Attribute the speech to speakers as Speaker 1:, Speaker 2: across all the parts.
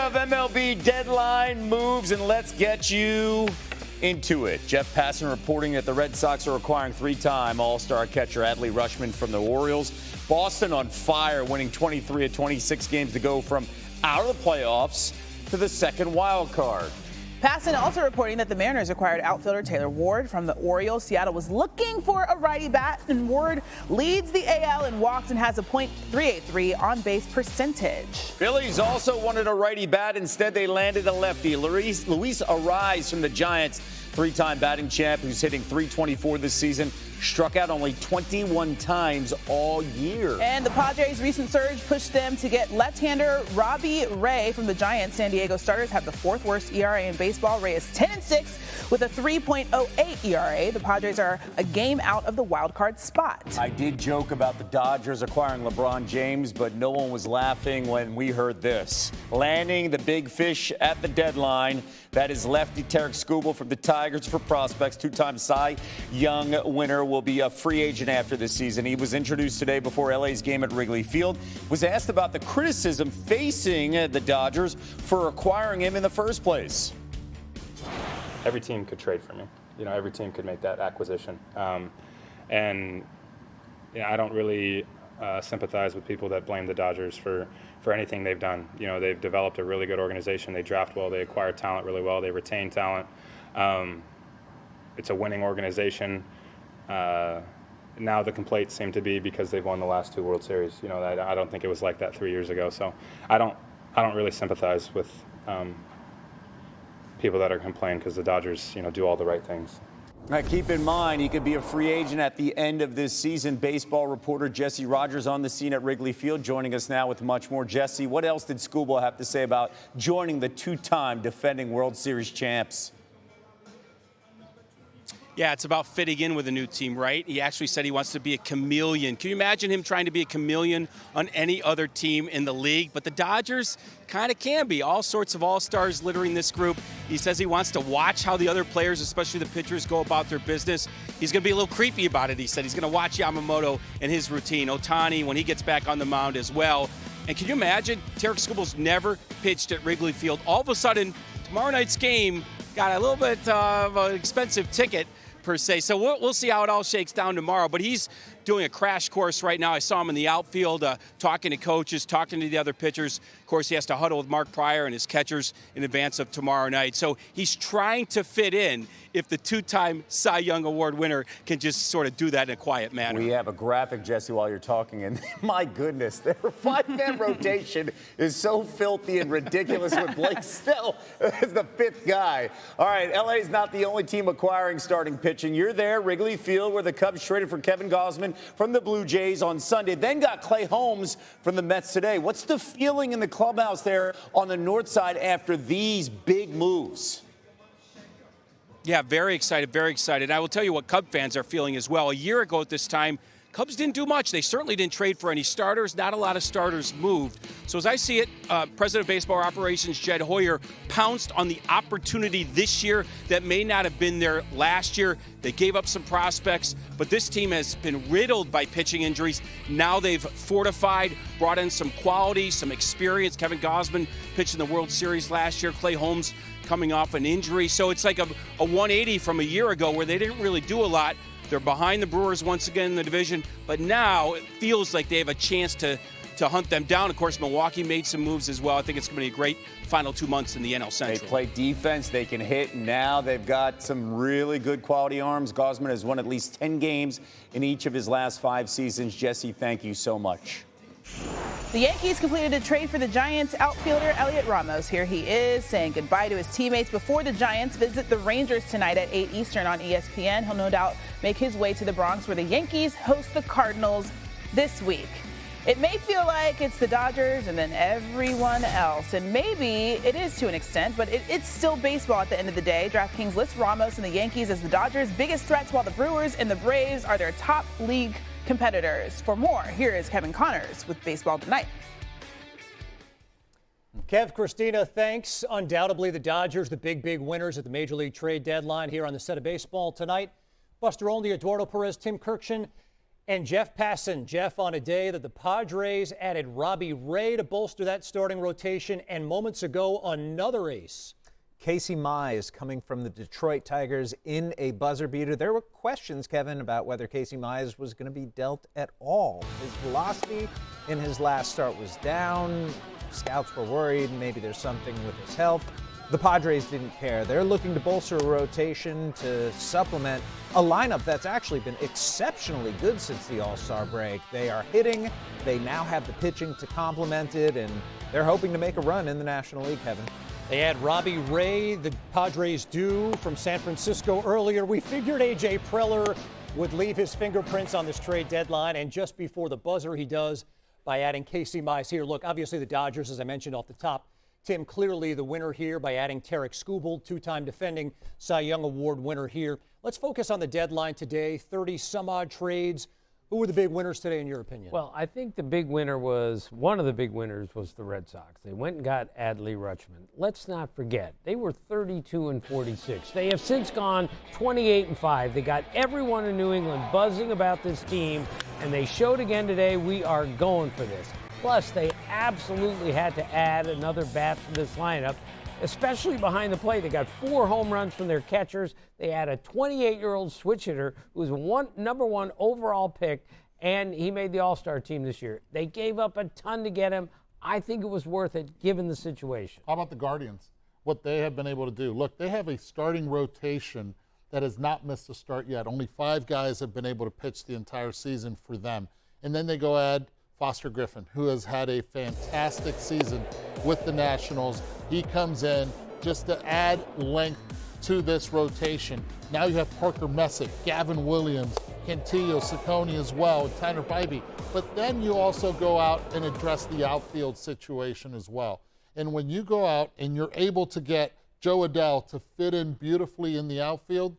Speaker 1: of MLB deadline moves, and let's get you into it. Jeff Passan reporting that the Red Sox are acquiring three-time All-Star catcher Adley Rutschman from the Orioles. Boston on fire, winning 23 of 26 games to go from out of the playoffs to the second wild card.
Speaker 2: Passan also reporting that the Mariners acquired outfielder Taylor Ward from the Orioles. Seattle was looking for a righty bat, and Ward leads the AL in walks and has a .383 on-base percentage.
Speaker 1: Phillies also wanted a righty bat. Instead, they landed a lefty. Luis Arraez from the Giants, three-time batting champ who's hitting .324 this season, struck out only 21 times all year.
Speaker 2: And the Padres' recent surge pushed them to get left-hander Robbie Ray from the Giants. San Diego starters have the fourth worst ERA in baseball. Ray is 10-6 with a 3.08 ERA. The Padres are a game out of the wild card spot.
Speaker 1: I did joke about the Dodgers acquiring LeBron James, but no one was laughing when we heard this. Landing the big fish at the deadline. That is lefty Tarek Skubal from the Tigers for prospects. Two-time Cy Young winner, will be a free agent after this season. He was introduced today before LA's game at Wrigley Field. Was asked about the criticism facing the Dodgers for acquiring him in the first place.
Speaker 3: Every team could trade for me. Every team could make that acquisition. And I don't really sympathize with people that blame the Dodgers for anything they've done. They've developed a really good organization. They draft well. They acquire talent really well. They retain talent. It's a winning organization. Now the complaints seem to be because they've won the last two World Series. I don't think it was like that 3 years ago. So I don't really sympathize with people that are complaining because the Dodgers, do all the right things.
Speaker 1: Now, keep in mind, he could be a free agent at the end of this season. Baseball reporter Jesse Rogers on the scene at Wrigley Field, joining us now with much more. Jesse, what else did Skubal have to say about joining the two-time defending World Series champs?
Speaker 4: Yeah, it's about fitting in with a new team, right? He actually said he wants to be a chameleon. Can you imagine him trying to be a chameleon on any other team in the league? But the Dodgers kind of can be. All sorts of all-stars littering this group. He says he wants to watch how the other players, especially the pitchers, go about their business. He's going to be a little creepy about it, he said. He's going to watch Yamamoto and his routine. Ohtani, when he gets back on the mound as well. And can you imagine? Tarek Skubal's never pitched at Wrigley Field. All of a sudden, tomorrow night's game got a little bit of an expensive ticket, per se. So we'll see how it all shakes down tomorrow. But he's doing a crash course right now. I saw him in the outfield talking to coaches, talking to the other pitchers. Of course, he has to huddle with Mark Pryor and his catchers in advance of tomorrow night. So he's trying to fit in if the two-time Cy Young Award winner can just sort of do that in a quiet manner.
Speaker 1: We have a graphic, Jesse, while you're talking, and my goodness, their five-man rotation is so filthy and ridiculous with Blake Snell as the fifth guy. All right, LA's not the only team acquiring starting pitching. You're there, Wrigley Field, where the Cubs traded for Kevin Gausman from the Blue Jays on Sunday, then got Clay Holmes from the Mets today. What's the feeling in the clubhouse there on the north side after these big moves?
Speaker 4: Yeah, very excited, very excited. I will tell you what Cub fans are feeling as well. A year ago at this time, Cubs didn't do much. They certainly didn't trade for any starters. Not a lot of starters moved. So as I see it, President of Baseball Operations Jed Hoyer pounced on the opportunity this year that may not have been there last year. They gave up some prospects, but this team has been riddled by pitching injuries. Now they've fortified, brought in some quality, some experience. Kevin Gausman pitched in the World Series last year. Clay Holmes coming off an injury. So it's like a 180 from a year ago where they didn't really do a lot. They're behind the Brewers once again in the division, but now it feels like they have a chance to hunt them down. Of course, Milwaukee made some moves as well. I think it's going to be a great final 2 months in the NL Central.
Speaker 1: They play defense, they can hit, and now they've got some really good quality arms. Gausman has won at least 10 games in each of his last 5 seasons. Jesse, thank you so much.
Speaker 2: The Yankees completed a trade for the Giants outfielder Elliot Ramos. Here he is saying goodbye to his teammates before the Giants visit the Rangers tonight at 8 Eastern on ESPN. He'll no doubt make his way to the Bronx where the Yankees host the Cardinals this week. It may feel like it's the Dodgers and then everyone else, and maybe it is to an extent, but it's still baseball at the end of the day. DraftKings lists Ramos and the Yankees as the Dodgers' biggest threats, while the Brewers and the Braves are their top league competitors. For more, here is Kevin Connors with Baseball Tonight.
Speaker 5: Kev, Christina, thanks. Undoubtedly, the Dodgers, the big winners at the Major League trade deadline here on the set of Baseball Tonight. Buster Olney, Eduardo Perez, Tim Kirkshin, And Jeff Passan. Jeff, on a day that the Padres added Robbie Ray to bolster that starting rotation, and moments ago, another ace.
Speaker 6: Casey Mize coming from the Detroit Tigers in a buzzer beater. There were questions, Kevin, about whether Casey Mize was going to be dealt at all. His velocity in his last start was down. Scouts were worried maybe there's something with his health. The Padres didn't care. They're looking to bolster a rotation to supplement a lineup that's actually been exceptionally good since the All-Star break. They are hitting. They now have the pitching to complement it, and they're hoping to make a run in the National League, Kevin.
Speaker 5: They had Robbie Ray, the Padres do, from San Francisco earlier. We figured A.J. Preller would leave his fingerprints on this trade deadline, and just before the buzzer, he does by adding Casey Mize here. Look, obviously the Dodgers, as I mentioned off the top, Tim, clearly the winner here by adding Tarek Skubal, two-time defending Cy Young Award winner here. Let's focus on the deadline today, 30-some-odd trades. Who were the big winners today, in your opinion?
Speaker 7: Well, I think one of the big winners was the Red Sox. They went and got Adley Rutschman. Let's not forget, they were 32-46. They have since gone 28-5. They got everyone in New England buzzing about this team, and they showed again today, we are going for this. Plus, they absolutely had to add another bat for this lineup, especially behind the plate. They got 4 home runs from their catchers. They had a 28-year-old switch hitter who was number 1 overall pick, and he made the All-Star team this year. They gave up a ton to get him. I think it was worth it given the situation.
Speaker 8: How about the Guardians? What they have been able to do. Look, they have a starting rotation that has not missed a start yet. Only 5 guys have been able to pitch the entire season for them. And then they go add Foster Griffin, who has had a fantastic season with the Nationals. He comes in just to add length to this rotation. Now you have Parker Messick, Gavin Williams, Cantillo, Ciccone as well, and Tanner Bybee. But then you also go out and address the outfield situation as well. And when you go out and you're able to get Joe Adell to fit in beautifully in the outfield,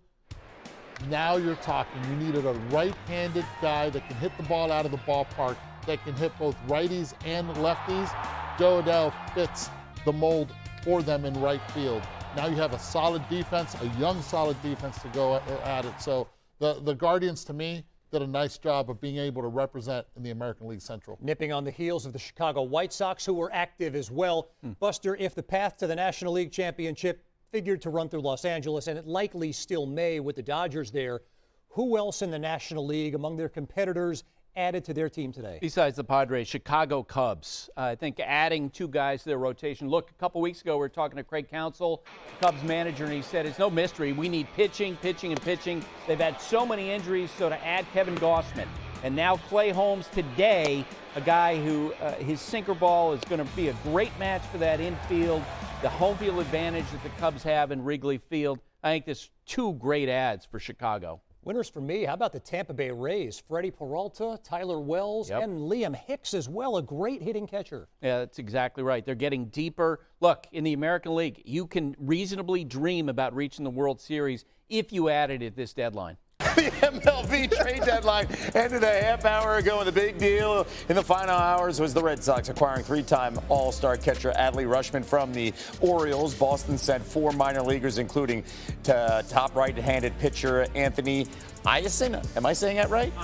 Speaker 8: now you're talking. You needed a right-handed guy that can hit the ball out of the ballpark, that can hit both righties and lefties. Joe Adell fits the mold for them in right field. Now you have a solid defense, a young solid defense to go at it. So the Guardians, to me, did a nice job of being able to represent in the American League Central.
Speaker 5: Nipping on the heels of the Chicago White Sox, who were active as well. Buster, if the path to the National League Championship figured to run through Los Angeles, and it likely still may with the Dodgers there, who else in the National League among their competitors added to their team today?
Speaker 9: Besides the Padres, Chicago Cubs. I think adding 2 guys to their rotation. Look, a couple weeks ago we were talking to Craig Counsell, Cubs manager, and he said it's no mystery. We need pitching, pitching, and pitching. They've had so many injuries, so to add Kevin Gausman. And now Clay Holmes today, a guy who his sinker ball is going to be a great match for that infield. The home field advantage that the Cubs have in Wrigley Field. I think there's 2 great adds for Chicago.
Speaker 5: Winners for me, how about the Tampa Bay Rays? Freddie Peralta, Tyler Wells, and Liam Hicks as well, a great hitting catcher.
Speaker 9: Yeah, that's exactly right. They're getting deeper. Look, in the American League, you can reasonably dream about reaching the World Series if you added it this deadline.
Speaker 1: The MLB trade deadline ended a half hour ago, and the big deal in the final hours was the Red Sox acquiring 3-time All-Star catcher Adley Rutschman from the Orioles. Boston sent 4 minor leaguers, including top right-handed pitcher Anthony Ianson. Am I saying that right?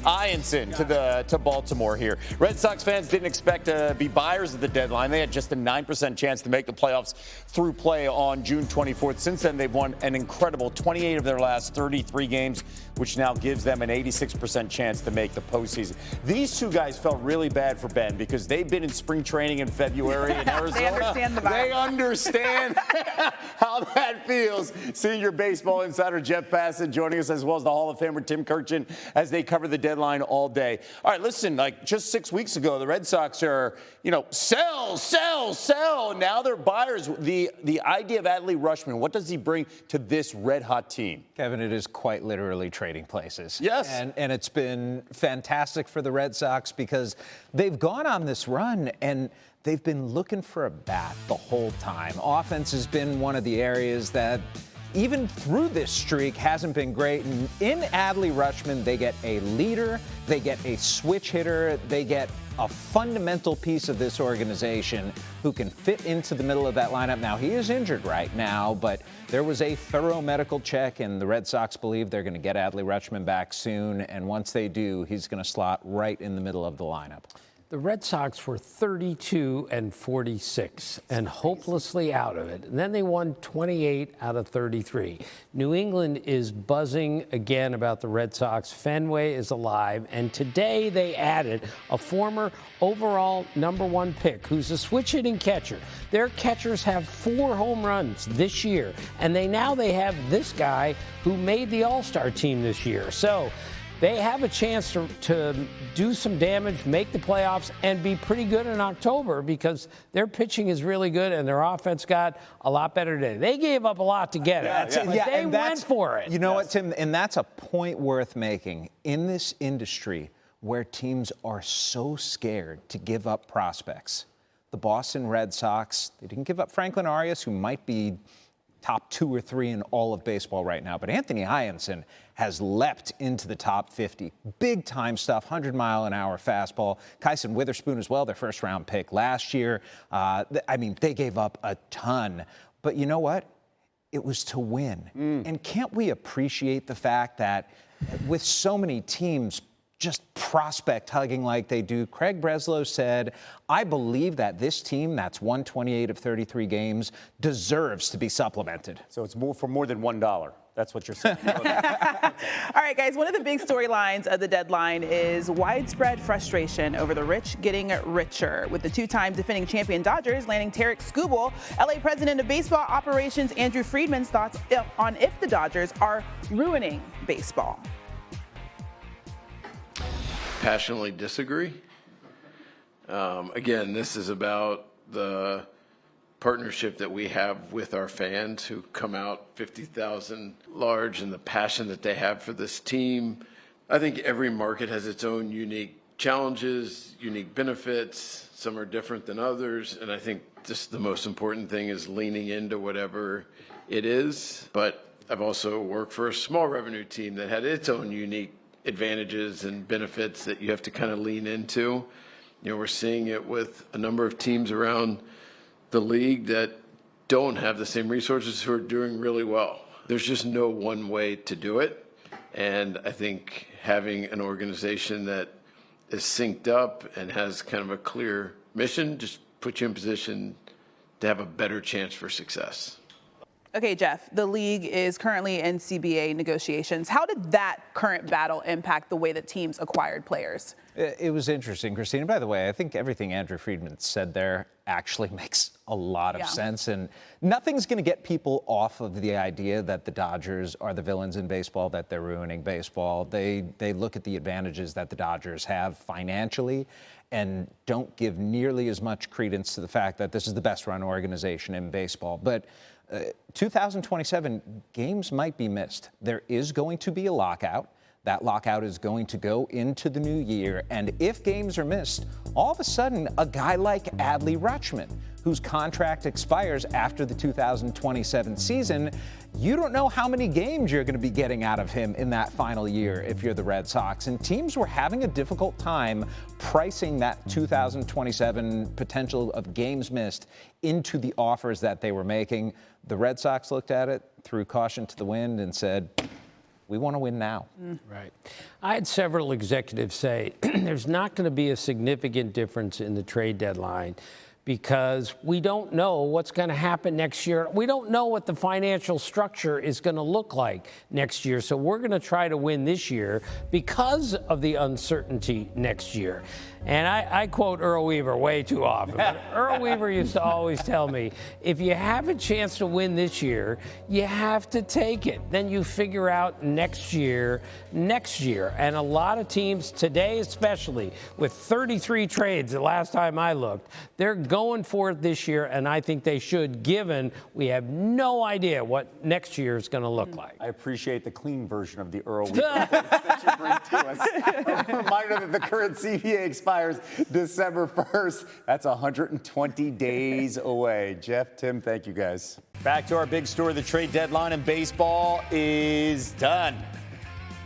Speaker 1: Ianson to Baltimore here. Red Sox fans didn't expect to be buyers of the deadline. They had just a 9% chance to make the playoffs through play on June 24th. Since then, they've won an incredible 28 of their last 33 games, which now gives them an 86% chance to make the postseason. These 2 guys felt really bad for Ben because they've been in spring training in February in Arizona.
Speaker 2: They understand the vibe.
Speaker 1: They understand how that feels. Senior baseball insider Jeff Passan joining us, as well as the Hall of Famer Tim Kurkjian, as they cover the deadline all day. All right, listen, like just 6 weeks ago, the Red Sox are, sell, sell, sell. Now they're buyers. The idea of Adley Rutschman, what does he bring to this red-hot team?
Speaker 6: Kevin, it is quite literally trading places.
Speaker 1: Yes.
Speaker 6: And it's been fantastic for the Red Sox because they've gone on this run and they've been looking for a bat the whole time. Offense has been one of the areas that even through this streak hasn't been great. And in Adley Rutschman, they get a leader, they get a switch hitter, they get a fundamental piece of this organization who can fit into the middle of that lineup. Now, he is injured right now, but there was a thorough medical check, and the Red Sox believe they're going to get Adley Rutschman back soon. And once they do, he's going to slot right in the middle of the lineup.
Speaker 7: The Red Sox were 32-46 and hopelessly out of it. And then they won 28 out of 33. New England is buzzing again about the Red Sox. Fenway is alive. And today they added a former overall #1 pick who's a switch hitting catcher. Their catchers have 4 home runs this year. And they have this guy who made the All-Star team this year. So they have a chance to do some damage, make the playoffs, and be pretty good in October because their pitching is really good and their offense got a lot better today. They gave up a lot to get it. But they went for it.
Speaker 6: You know what, Tim? And that's a point worth making in this industry where teams are so scared to give up prospects. The Boston Red Sox, they didn't give up Franklin Arias, who might be top 2 or 3 in all of baseball right now. But Anthony Hyanson has leapt into the top 50. Big time stuff, 100-mile-an-hour fastball. Kyson Witherspoon as well, their first-round pick last year. They gave up a ton. But you know what? It was to win. And can't we appreciate the fact that with so many teams just prospect hugging like they do, Craig Breslow said, I believe that this team that's won 28 of 33 games deserves to be supplemented.
Speaker 1: So it's more for more than $1. That's what you're saying.
Speaker 2: All right, guys, one of the big storylines of the deadline is widespread frustration over the rich getting richer, with the 2-time defending champion Dodgers landing Tarek Skubal. LA President of Baseball Operations Andrew Friedman's thoughts on if the Dodgers are ruining baseball.
Speaker 10: Passionately disagree. Again, this is about the partnership that we have with our fans who come out 50,000 large and the passion that they have for this team. I think every market has its own unique challenges, unique benefits. Some are different than others. And I think just the most important thing is leaning into whatever it is. But I've also worked for a small revenue team that had its own unique advantages and benefits that you have to kind of lean into. You know, we're seeing it with a number of teams around the league that don't have the same resources who are doing really well. There's just no one way to do it. And I think having an organization that is synced up and has kind of a clear mission just puts you in position to have a better chance for success.
Speaker 2: Okay, Jeff, the league is currently in CBA negotiations. How did that current battle impact the way that teams acquired players?
Speaker 6: It was interesting, Christina. By the way, I think everything Andrew Friedman said there actually makes a lot of sense. And nothing's going to get people off of the idea that the Dodgers are the villains in baseball, that they're ruining baseball. They look at the advantages that the Dodgers have financially and don't give nearly as much credence to the fact that this is the best run organization in baseball. But 2027 games might be missed. There is going to be a lockout. That lockout is going to go into the new year. And if games are missed, all of a sudden, a guy like Adley Rutschman, whose contract expires after the 2027 season, you don't know how many games you're going to be getting out of him in that final year if you're the Red Sox. And teams were having a difficult time pricing that 2027 potential of games missed into the offers that they were making. The Red Sox looked at it, threw caution to the wind, and said, we want to win now.
Speaker 7: Right. I had several executives say there's not going to be a significant difference in the trade deadline because we don't know what's going to happen next year. We don't know what the financial structure is going to look like next year. So we're going to try to win this year because of the uncertainty next year. And I quote Earl Weaver way too often. But Earl Weaver used to always tell me, if you have a chance to win this year, you have to take it. Then you figure out next year. And a lot of teams today, especially with 33 trades the last time I looked, they're going for it this year. And I think they should, given we have no idea what next year is going to look like.
Speaker 1: I appreciate the clean version of the Earl Weaver that you bring to us. A reminder that the current CBA expires December 1st. That's 120 days away. Jeff, Tim, thank you guys. Back to our big story. The trade deadline in baseball is done.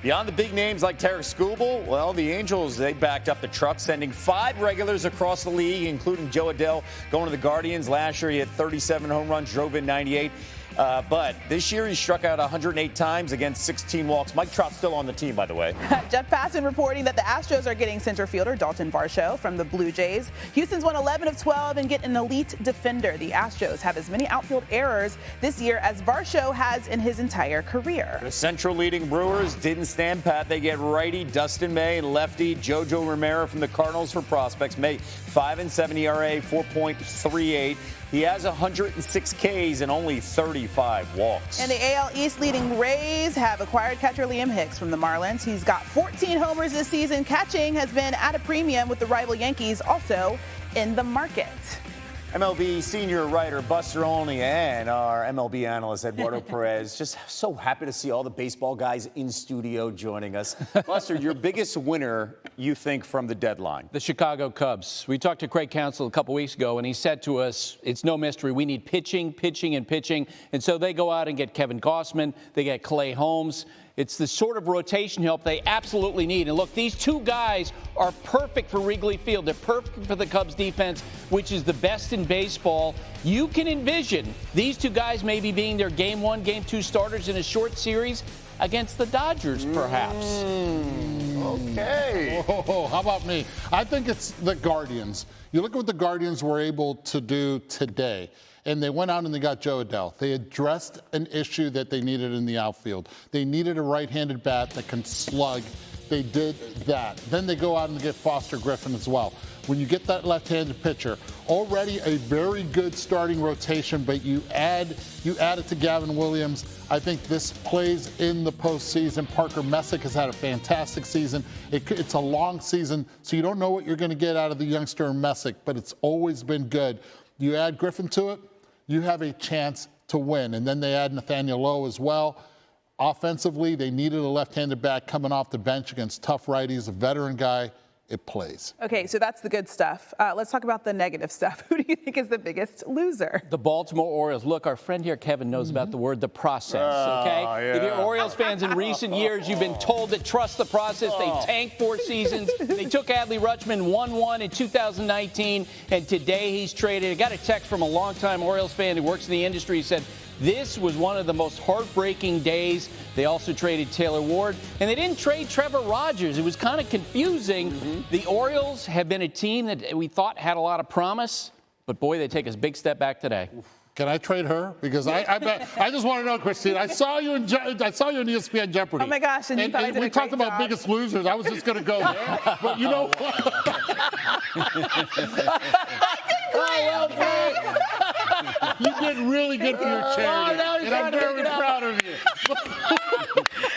Speaker 1: Beyond the big names like Tarek Skubal, well, the Angels, they backed up the truck, sending 5 regulars across the league, including Joe Adell going to the Guardians. Last year, he had 37 home runs, drove in 98. But this year, he struck out 108 times against 16 walks. Mike Trout's still on the team, by the way.
Speaker 2: Jeff Passan reporting that the Astros are getting center fielder Dalton Varsho from the Blue Jays. Houston's won 11 of 12 and get an elite defender. The Astros have as many outfield errors this year as Varsho has in his entire career.
Speaker 1: The Central leading Brewers didn't stand pat. They get righty Dustin May and lefty Jojo Romero from the Cardinals for prospects. May 5.7 ERA, 4.38. He has 106 Ks and only 35 walks.
Speaker 2: And the AL East leading Rays have acquired catcher Liam Hicks from the Marlins. He's got 14 homers this season. Catching has been at a premium with the rival Yankees also in the market.
Speaker 1: MLB senior writer Buster Olney and our MLB analyst Eduardo Perez. Just so happy to see all the baseball guys in studio joining us. Buster, your biggest winner, you think, from the deadline?
Speaker 9: The Chicago Cubs. We talked to Craig Counsell a couple weeks ago, and he said to us, it's no mystery. We need pitching, pitching, and pitching. And so they go out and get Kevin Gausman. They get Clay Holmes. It's the sort of rotation help they absolutely need. And look, these two guys are perfect for Wrigley Field. They're perfect for the Cubs defense, which is the best in baseball. You can envision these two guys maybe being their game 1, game 2 starters in a short series against the Dodgers, perhaps.
Speaker 1: Okay.
Speaker 8: Oh, how about me? I think it's the Guardians. You look at what the Guardians were able to do today. And they went out and they got Joe Adell. They addressed an issue that they needed in the outfield. They needed a right-handed bat that can slug. They did that. Then they go out and get Foster Griffin as well. When you get that left-handed pitcher, already a very good starting rotation, but you add it to Gavin Williams. I think this plays in the postseason. Parker Messick has had a fantastic season. It's a long season, so you don't know what you're going to get out of the youngster Messick, but it's always been good. You add Griffin to it, you have a chance to win. And then they add Nathaniel Lowe as well. Offensively, they needed a left-handed bat coming off the bench against tough righties, a veteran guy. It plays.
Speaker 2: Okay, so that's the good stuff. Let's talk about the negative stuff. Who do you think is the biggest loser?
Speaker 9: The Baltimore Orioles. Look, our friend here, Kevin, knows about the word the process, okay?
Speaker 1: Yeah.
Speaker 9: If you're Orioles fans in recent years, you've been told to trust the process. They tanked 4 seasons. They took Adley Rutschman 1-1 in 2019, and today he's traded. I got a text from a longtime Orioles fan who works in the industry. He said, this was one of the most heartbreaking days. They also traded Taylor Ward, and they didn't trade Trevor Rogers. It was kind of confusing. The Orioles have been a team that we thought had a lot of promise, but boy, they take a big step back today.
Speaker 8: Can I trade her? Because I just want to know, Christine. I saw you in ESPN Jeopardy.
Speaker 2: Oh my gosh! And you thought I did
Speaker 8: we
Speaker 2: a
Speaker 8: talked
Speaker 2: great
Speaker 8: about
Speaker 2: job.
Speaker 8: biggest losers. I was just going to go there, but you know what? You did really good for your charity, and I'm very proud of you.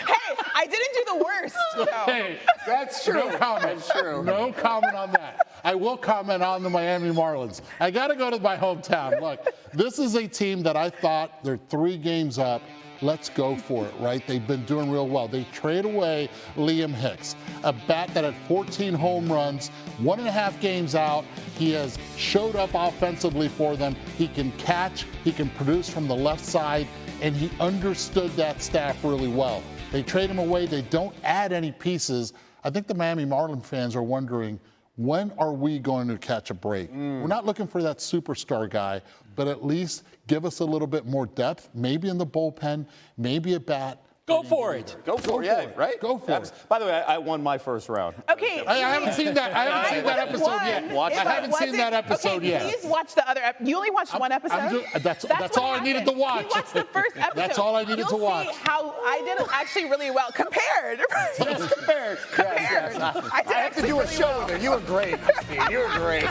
Speaker 2: Hey, I didn't do the worst.
Speaker 8: Hey, that's true. No comment. That's true. No comment on that. I will comment on the Miami Marlins. I got to go to my hometown. Look, this is a team that I thought they're 3 games up. Let's go for it, right? They've been doing real well. They trade away Liam Hicks, a bat that had 14 home runs, 1.5 games out. He has showed up offensively for them. He can catch, he can produce from the left side, and he understood that staff really well. They trade him away. They don't add any pieces. I think the Miami Marlins fans are wondering, when are we going to catch a break? We're not looking for that superstar guy, but at least give us a little bit more depth, maybe in the bullpen, maybe a bat.
Speaker 9: Go for it.
Speaker 1: Go for it, yeah, right?
Speaker 8: Go for it.
Speaker 1: By the way, I won my first round.
Speaker 2: Okay.
Speaker 8: I haven't seen that. I haven't seen that episode yet. I haven't seen that episode yet.
Speaker 2: Please watch the other. You only watched one episode.
Speaker 8: That's all I needed to watch.
Speaker 2: You watched the first episode.
Speaker 8: That's all I needed to watch.
Speaker 2: You'll see how I did actually really well compared.
Speaker 1: Yes, compared. Yes. I have to do a show with her. You were great, Christine. You were great.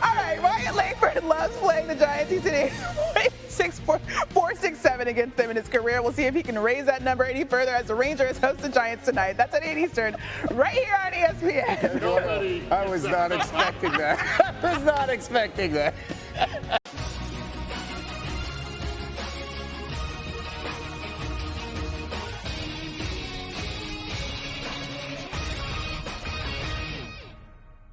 Speaker 2: All right, Ryan Langford loves playing the Giants. He's hitting 4.67 against them in his career. We'll see if he can raise that number any further as the Rangers host the Giants tonight. That's at 8 Eastern, right here on ESPN.
Speaker 1: I was not expecting that. I was not expecting that.